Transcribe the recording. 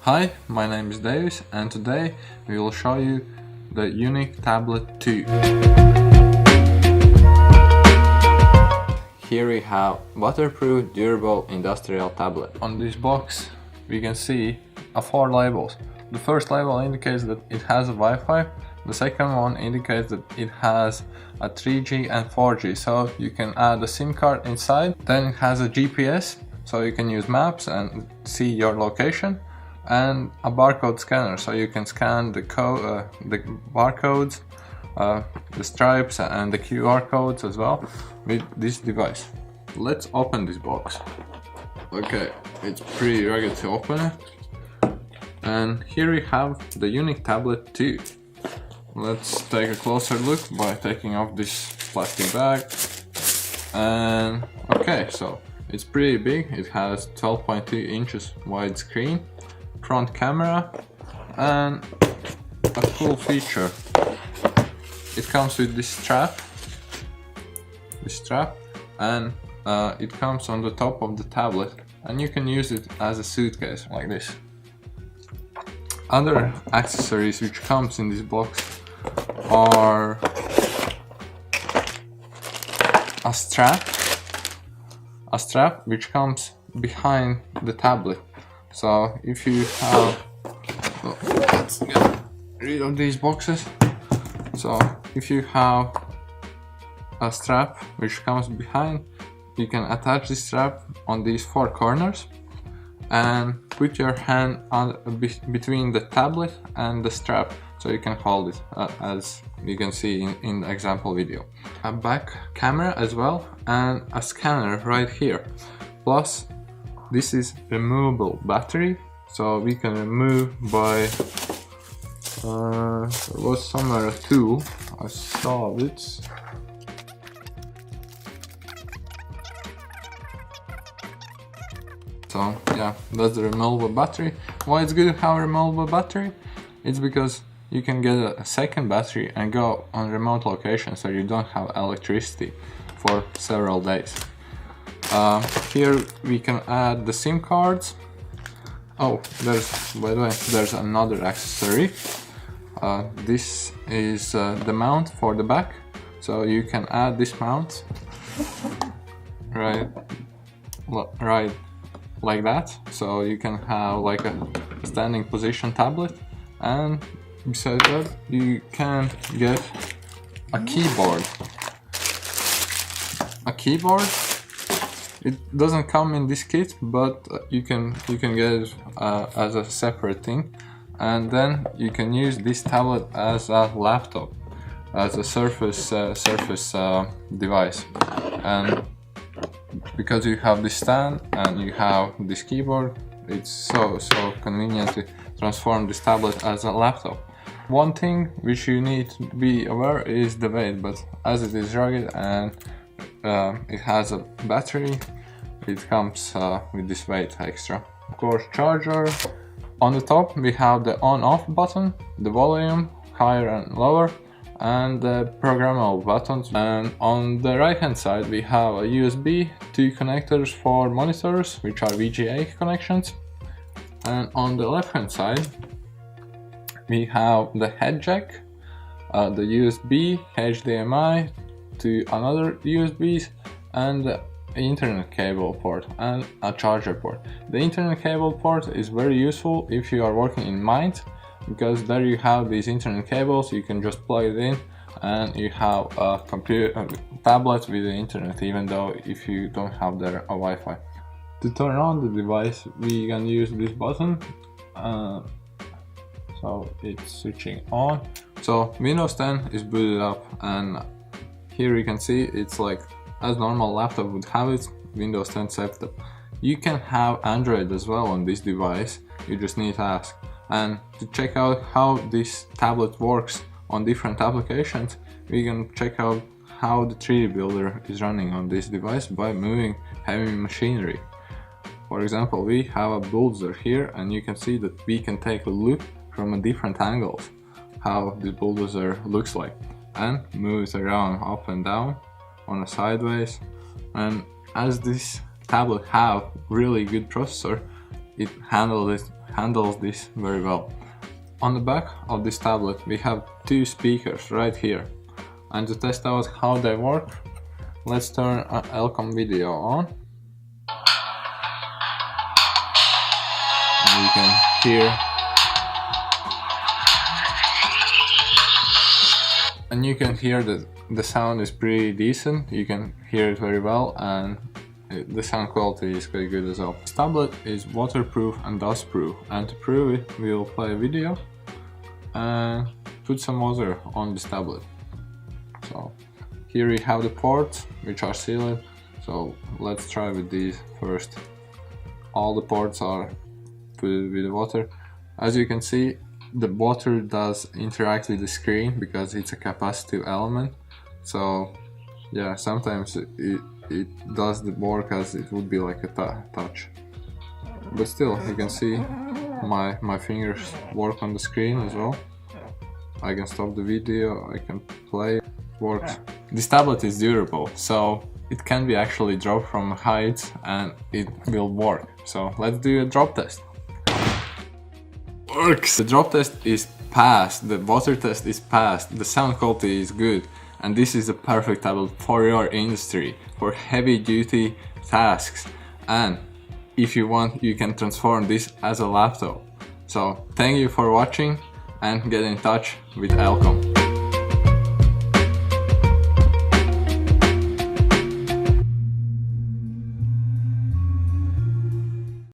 Hi, my name is Davis and today we will show you the Uniq Tablet II. Here we have waterproof, durable industrial tablet. On this box we can see 4 labels. The first label indicates that it has a Wi-Fi. The second one indicates that it has a 3G and 4G, so you can add a SIM card inside. Then it has a GPS, so you can use maps and see your location, and a barcode scanner, so you can scan the barcodes, the stripes and the QR codes as well with this device. Let's open this box. Okay, it's pretty rugged to open it. And here we have the Uniq Tablet II. Let's take a closer look by taking off this plastic bag. And okay, so it's pretty big. It has 12.2 inches wide screen, front camera, and a cool feature. It comes with this strap, and it comes on the top of the tablet, and you can use it as a suitcase like this. Other accessories which comes in this box are a strap which comes behind the tablet. So if you have, let's get rid of these boxes. So if you have a strap which comes behind, you can attach this strap on these 4 corners and put your hand on between the tablet and the strap, so you can hold it as you can see in the example video. A back camera as well, and a scanner right here. Plus this is removable battery, so we can remove by there was somewhere a tool, I saw it. So yeah, that's the removable battery. Why it's good to have a removable battery? It's because you can get a second battery and go on remote locations, so you don't have electricity for several days. Here we can add the SIM cards. Oh, by the way, there's another accessory. This is the mount for the back, so you can add this mount right like that, so you can have like a standing position tablet, and besides that you can get a keyboard. It doesn't come in this kit, but you can get it as a separate thing, and then you can use this tablet as a laptop, as a surface device. And because you have this stand and you have this keyboard, it's so convenient to transform this tablet as a laptop. One thing which you need to be aware is the weight, but as it is rugged and it has a battery, it comes with this weight extra. Of course, charger. On the top we have the on-off button, the volume, higher and lower, and the programmable buttons. And on the right hand side we have a USB, 2 connectors for monitors, which are VGA connections. And on the left hand side we have the head jack, the USB, HDMI to another USBs, and the internet cable port and a charger port. The internet cable port is very useful if you are working in mines, because there you have these internet cables, you can just plug it in and you have a tablet with the internet, even though if you don't have there a Wi-Fi. To turn on the device we can use this button, so it's switching on. So Windows 10 is booted up, and here you can see it's like as normal laptop would have it, Windows 10 setup. You can have Android as well on this device, you just need to ask. And to check out how this tablet works on different applications, we can check out how the 3D builder is running on this device by moving heavy machinery. For example, we have a bulldozer here, and you can see that we can take a look from a different angles how this bulldozer looks like, and move it around up and down on a sideways. And as this tablet have really good processor, it handles handles this very well. On the back of this tablet we have two speakers right here, and to test out how they work, let's turn an ELCOM video on. And you can hear, that the sound is pretty decent. You can hear it very well, and the sound quality is quite good as well. This tablet is waterproof and dustproof, and to prove it we will play a video and put some water on this tablet. So here we have the ports which are sealed, so let's try with these first. All the ports are filled with water. As you can see, the water does interact with the screen because it's a capacitive element, so yeah, sometimes it does the work as it would be like a touch, but still you can see my fingers work on the screen as well. I can stop the video, I can play, it works. This tablet is durable, so it can be actually dropped from heights and it will work. So let's do a drop test. Works! The drop test is passed, the water test is passed, the sound quality is good, and this is a perfect tablet for your industry, for heavy duty tasks, and if you want you can transform this as a laptop. So thank you for watching and get in touch with ELCOM.